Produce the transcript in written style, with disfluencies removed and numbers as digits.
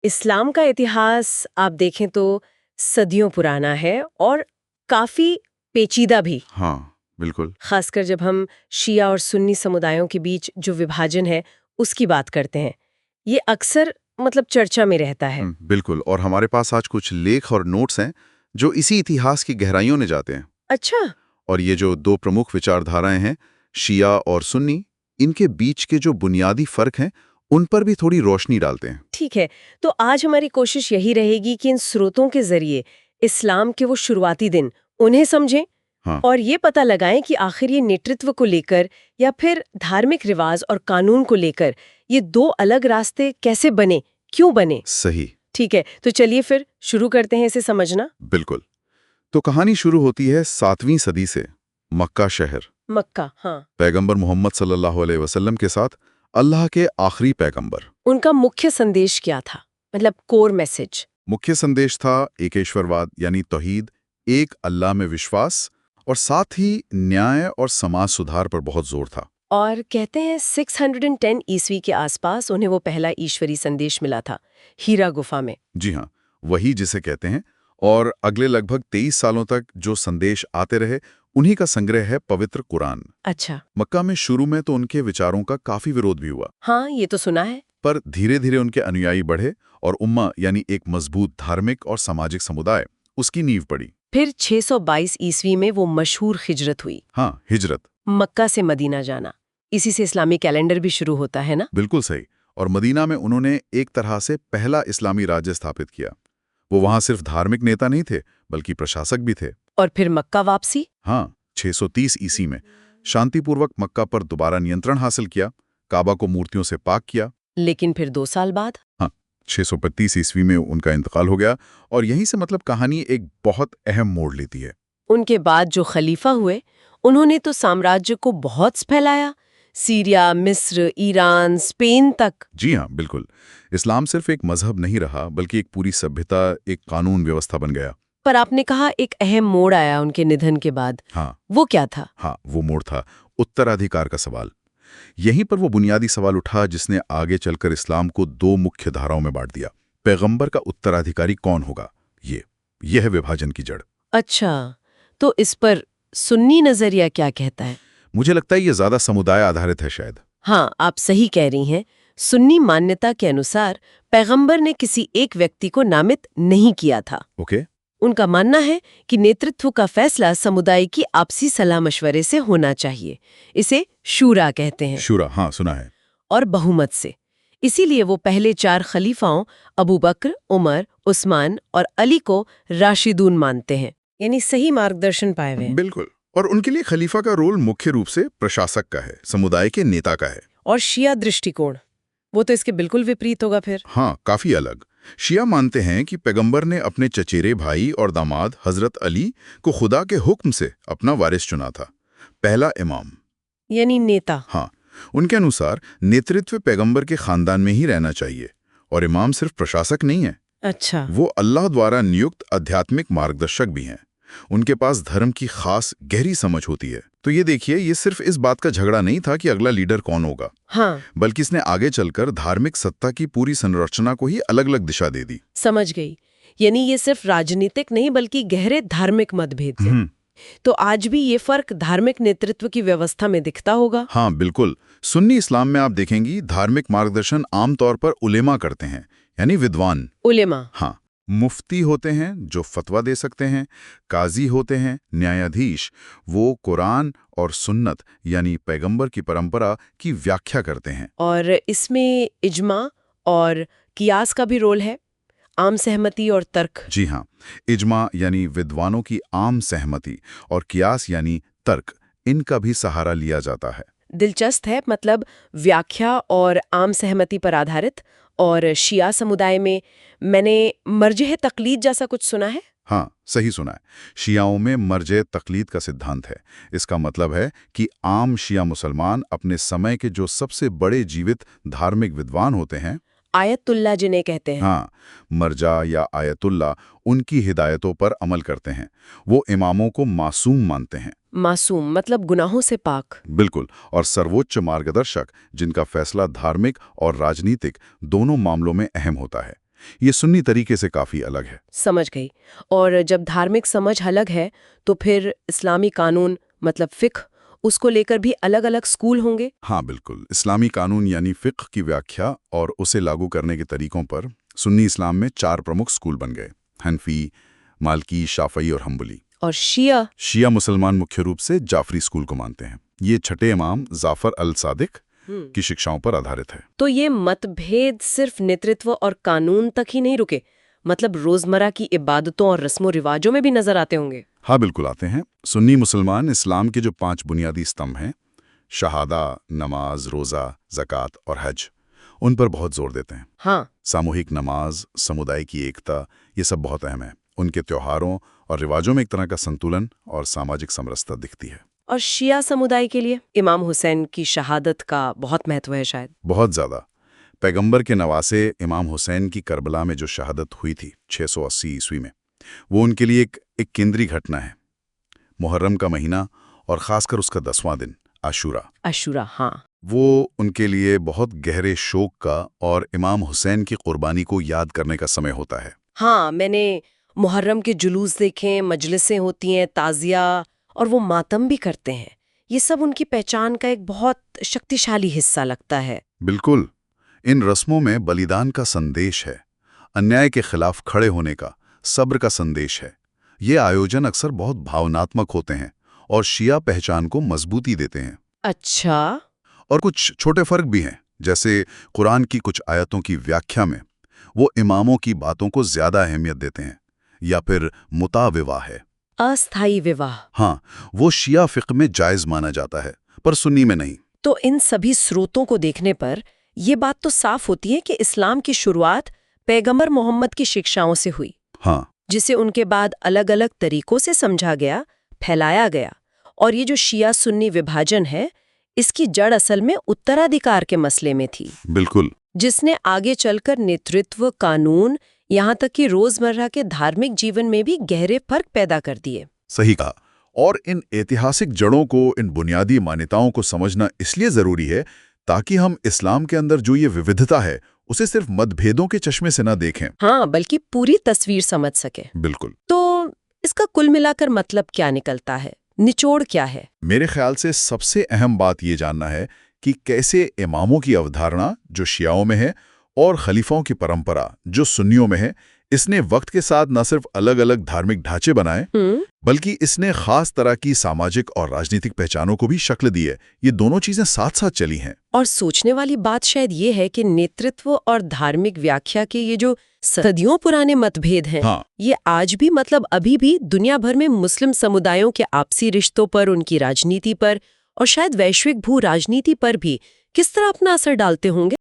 इस्लाम का इतिहास आप देखें तो सदियों पुराना है और काफी पेचीदा भी। हाँ, बिल्कुल। खासकर जब हम शिया और सुन्नी समुदायों के बीच जो विभाजन है उसकी बात करते हैं, ये अक्सर चर्चा में रहता है। बिल्कुल। और हमारे पास आज कुछ लेख और नोट्स हैं जो इसी इतिहास की गहराइयों में जाते हैं। अच्छा। और ये जो दो प्रमुख विचारधाराएं हैं, शिया और सुन्नी, इनके बीच के जो बुनियादी फर्क हैं उन पर भी थोड़ी रोशनी डालते हैं। ठीक है, तो आज हमारी कोशिश यही रहेगी कि इन स्रोतों के जरिए इस्लाम के वो शुरुआती दिन उन्हें समझें हाँ, और ये पता लगाएं कि आखिर ये नेतृत्व को लेकर या फिर धार्मिक रिवाज और कानून को लेकर ये दो अलग रास्ते कैसे बने, क्यों बने। सही। ठीक है, तो चलिए फिर शुरू करते हैं इसे समझना। बिल्कुल। तो कहानी शुरू होती है 7वीं सदी से, मक्का शहर। मक्का, हाँ। पैगंबर मोहम्मद सल्लल्लाहु अलैहि वसल्लम के साथ अल्लाह के आखिरी पैगंबर। उनका मुख्य संदेश क्या था, कोर मैसेज? मुख्य संदेश था एकेश्वरवाद यानी तौहीद, एक अल्लाह में विश्वास, और साथ ही न्याय और समाज सुधार पर बहुत जोर था। और कहते हैं 610 ईस्वी के आसपास उन्हें वो पहला ईश्वरी संदेश मिला था, हीरा गुफा में। जी हाँ, वही जिसे कहते हैं। और अगले लगभग 23 सालों तक जो संदेश आते रहे, उन्हीं का संग्रह है पवित्र कुरान। अच्छा। मक्का में शुरू में तो उनके विचारों का काफी विरोध भी हुआ, हाँ, ये तो सुना है। पर धीरे धीरे उनके अनुयायी बढ़े और उम्मा यानी एक मजबूत धार्मिक और सामाजिक समुदाय, उसकी नींव पड़ी। फिर 622 ईस्वी में वो मशहूर हिजरत हुई। हाँ, हिजरत। मक्का से मदीना जाना, इसी से इस्लामी कैलेंडर भी शुरू होता है ना? बिल्कुल सही। और मदीना में उन्होंने एक तरह से पहला इस्लामी राज्य स्थापित किया। वो वहां सिर्फ धार्मिक नेता नहीं थे, बल्कि प्रशासक भी थे। और फिर मक्का वापसी? हाँ, 630 ईस्वी में शांतिपूर्वक मक्का पर दोबारा नियंत्रण हासिल किया, काबा को मूर्तियों से पाक किया। लेकिन फिर 2 साल बाद? हाँ, 635 ईस्वी में उनका इंतकाल हो गया। और यहीं से कहानी एक बहुत अहम मोड़ लेती है। उनके बाद जो खलीफा हुए, उन्होंने तो साम्राज्य को बहुत फैलाया, सीरिया, मिस्र, ईरान, स्पेन तक। जी हाँ, बिल्कुल। इस्लाम सिर्फ एक मजहब नहीं रहा, बल्कि एक पूरी सभ्यता, एक कानून व्यवस्था बन गया। पर आपने कहा एक अहम मोड़ आया उनके निधन के बाद। हाँ, वो क्या था? हाँ, वो मोड़ था उत्तराधिकार का सवाल। यहीं पर वो बुनियादी सवाल उठा जिसने आगे चलकर इस्लाम को दो मुख्य धाराओं में बांट दिया। पैगंबर का उत्तराधिकारी कौन होगा, यह है विभाजन की जड़। अच्छा, तो इस पर सुन्नी नजरिया क्या कहता है? मुझे लगता है ये ज्यादा समुदाय आधारित है शायद। हाँ, आप सही कह रही हैं। सुन्नी मान्यता के अनुसार पैगंबर ने किसी एक व्यक्ति को नामित नहीं किया था। ओके। उनका मानना है कि नेतृत्व का फैसला समुदाय की आपसी सलाह मशवरे से होना चाहिए। इसे शूरा कहते हैं। शूरा, हाँ, सुना है। और बहुमत से। इसीलिए वो पहले 4 खलीफाओं अबू बकर, उमर, उस्मान और अली को राशिदून मानते हैं, यानी सही मार्गदर्शन पाए हुए। बिल्कुल। और उनके लिए खलीफा का रोल मुख्य रूप से प्रशासक का है, समुदाय के नेता का है। और शिया दृष्टिकोण, वो तो इसके बिल्कुल विपरीत होगा फिर। हाँ, काफी अलग। शिया मानते हैं कि पैगंबर ने अपने चचेरे भाई और दामाद हजरत अली को खुदा के हुक्म से अपना वारिस चुना था, पहला इमाम, यानी नेता। हाँ, उनके अनुसार नेतृत्व पैगंबर के खानदान में ही रहना चाहिए। और इमाम सिर्फ प्रशासक नहीं है, अच्छा। वो अल्लाह द्वारा नियुक्त आध्यात्मिक मार्गदर्शक भी हैं। उनके पास धर्म की खास गहरी समझ होती है। तो ये देखिए, ये सिर्फ इस बात का झगड़ा नहीं था कि अगला लीडर कौन होगा, हाँ, बल्कि इसने आगे चलकर धार्मिक सत्ता की पूरी संरचना को ही अलग अलग दिशा दे दी। समझ गई। यानी ये सिर्फ राजनीतिक नहीं बल्कि गहरे धार्मिक मतभेद थे। तो आज भी ये फर्क धार्मिक नेतृत्व की व्यवस्था में दिखता होगा। हाँ, बिल्कुल। सुन्नी इस्लाम में आप देखेंगी धार्मिक मार्गदर्शन आमतौर पर उलेमा करते हैं, यानी विद्वान। उलेमा। हाँ, मुफ्ती होते हैं जो फतवा दे सकते हैं, काजी होते हैं, न्यायाधीश, वो कुरान और सुन्नत यानी पैगंबर की परंपरा की व्याख्या करते हैं। और इसमें इज्मा और कियास का भी रोल है, आम सहमति और तर्क। जी हाँ, इज्मा यानी विद्वानों की आम सहमति और कियास यानी तर्क, इनका भी सहारा लिया जाता है। दिलचस्प है, व्याख्या और आम सहमति पर आधारित। और शिया समुदाय में मैंने मर्जह तकलीद जैसा कुछ सुना है। हाँ, सही सुना है। शियाओं में मर्जे तकलीद का सिद्धांत है। इसका मतलब है कि आम शिया मुसलमान अपने समय के जो सबसे बड़े जीवित धार्मिक विद्वान होते हैं, आयतुल्ला जिन्हें कहते हैं, हाँ, मर्जा या आयतुल्ला, उनकी हिदायतों पर अमल करते हैं। वो इमामों को मासूम मानते हैं। मासूम गुनाहों से पाक। बिल्कुल। और सर्वोच्च मार्गदर्शक, जिनका फैसला धार्मिक और राजनीतिक दोनों मामलों में अहम होता है। ये सुन्नी तरीके से काफी अलग है। समझ गई। और जब धार्मिक समझ अलग है तो फिर इस्लामी कानून मतलब फिक्ह उसको लेकर भी अलग-अलग स्कूल होंगे? हाँ बिल्कुल, इस्लामी कानून यानी फिक्ह की व्याख्या और उसे लागू करने के तरीकों पर सुन्नी इस्लाम में 4 प्रमुख स्कूल बन गए: हनफी, मालकी, शाफई और हम्बली। और शिया? शिया मुसलमान मुख्य रूप से जाफरी स्कूल को मानते हैं। ये छठे इमाम जाफर अल सादिक की शिक्षाओं पर आधारित है। तो ये मतभेद सिर्फ नेतृत्व और कानून तक ही नहीं रुके, मतलब रोजमर्रा की इबादतों और रस्मों रिवाजों में भी नजर आते होंगे? हाँ बिल्कुल आते हैं। सुन्नी मुसलमान इस्लाम के जो 5 बुनियादी स्तंभ हैं, शहादा, नमाज, रोज़ा, ज़कात और हज, उन पर बहुत जोर देते हैं। हाँ। सामूहिक नमाज, समुदाय की एकता, ये सब बहुत अहम है। उनके त्योहारों और रिवाजों में एक तरह का संतुलन और सामाजिक समरसता दिखती है। और शिया समुदाय के लिए इमाम हुसैन की शहादत का बहुत महत्व है शायद? बहुत ज़्यादा। पैगंबर के नवासे इमाम हुसैन की करबला में जो शहादत हुई थी 680 ईस्वी में, वो उनके लिए एक केंद्रीय घटना है। मुहर्रम का महीना और ख़ासकर उसका 10वां दिन आशूरा, हाँ। वो उनके लिए बहुत गहरे शोक का और इमाम हुसैन की कुर्बानी को याद करने का समय होता है। हाँ, मैंने मुहर्रम के जुलूस देखे, मजलिसें होती हैं, ताज़िया, और वो मातम भी करते हैं। ये सब उनकी पहचान का एक बहुत शक्तिशाली हिस्सा लगता है। बिल्कुल, इन रस्मों में बलिदान का संदेश है, अन्याय के खिलाफ खड़े होने का, सब्र का संदेश है। ये आयोजन अक्सर बहुत भावनात्मक होते हैं और शिया पहचान को मजबूती देते हैं। अच्छा। और कुछ छोटे फर्क भी हैं, जैसे कुरान की कुछ आयतों की व्याख्या में वो इमामों की बातों को ज्यादा अहमियत देते हैं, या फिर मुता विवाह है, अस्थायी विवाह। हाँ, वो शिया फिक्र में जायज माना जाता है, पर सुन्नी में नहीं। तो इन सभी स्रोतों को देखने पर ये बात तो साफ होती है कि इस्लाम की शुरुआत पैगंबर मोहम्मद की शिक्षाओं से हुई, हाँ, जिसे उनके बाद अलग-अलग तरीकों से समझा गया, फैलाया गया। और ये जो शिया सुन्नी विभाजन है, इसकी जड़ असल में उत्तराधिकार के मसले में थी। बिल्कुल। जिसने आगे चलकर नेतृत्व, कानून, यहाँ तक कि रोजमर्रा के धार्मिक जीवन में भी गहरे फर्क पैदा कर दिए। सही कहा। और इन ऐतिहासिक जड़ों को, इन बुनियादी मान्यताओं को समझना इसलिए जरूरी है ताकि हम इस्लाम के अंदर जो ये विविधता है उसे सिर्फ मतभेदों के चश्मे से ना देखें। हाँ, बल्कि पूरी तस्वीर समझ सके। बिल्कुल। तो इसका कुल मिलाकर मतलब क्या निकलता है? निचोड़ क्या है? मेरे ख्याल से सबसे अहम बात ये जानना है कि कैसे इमामों की अवधारणा जो शियाओं में है और खलीफाओं की परंपरा जो सुन्नियों में है, इसने वक्त के साथ न सिर्फ अलग-अलग धार्मिक ढांचे बनाए, बल्कि इसने खास तरह की सामाजिक और राजनीतिक पहचानों को भी शक्ल दी है। ये दोनों चीजें साथ-साथ चली हैं। और सोचने वाली बात शायद ये है कि नेतृत्व और धार्मिक व्याख्या के ये जो सदियों पुराने मतभेद हैं, हाँ, ये आज भी मतलब अभी भी दुनिया भर में मुस्लिम समुदायों के आपसी रिश्तों पर, उनकी राजनीति पर और शायद वैश्विक भू राजनीति पर भी किस तरह अपना असर डालते होंगे।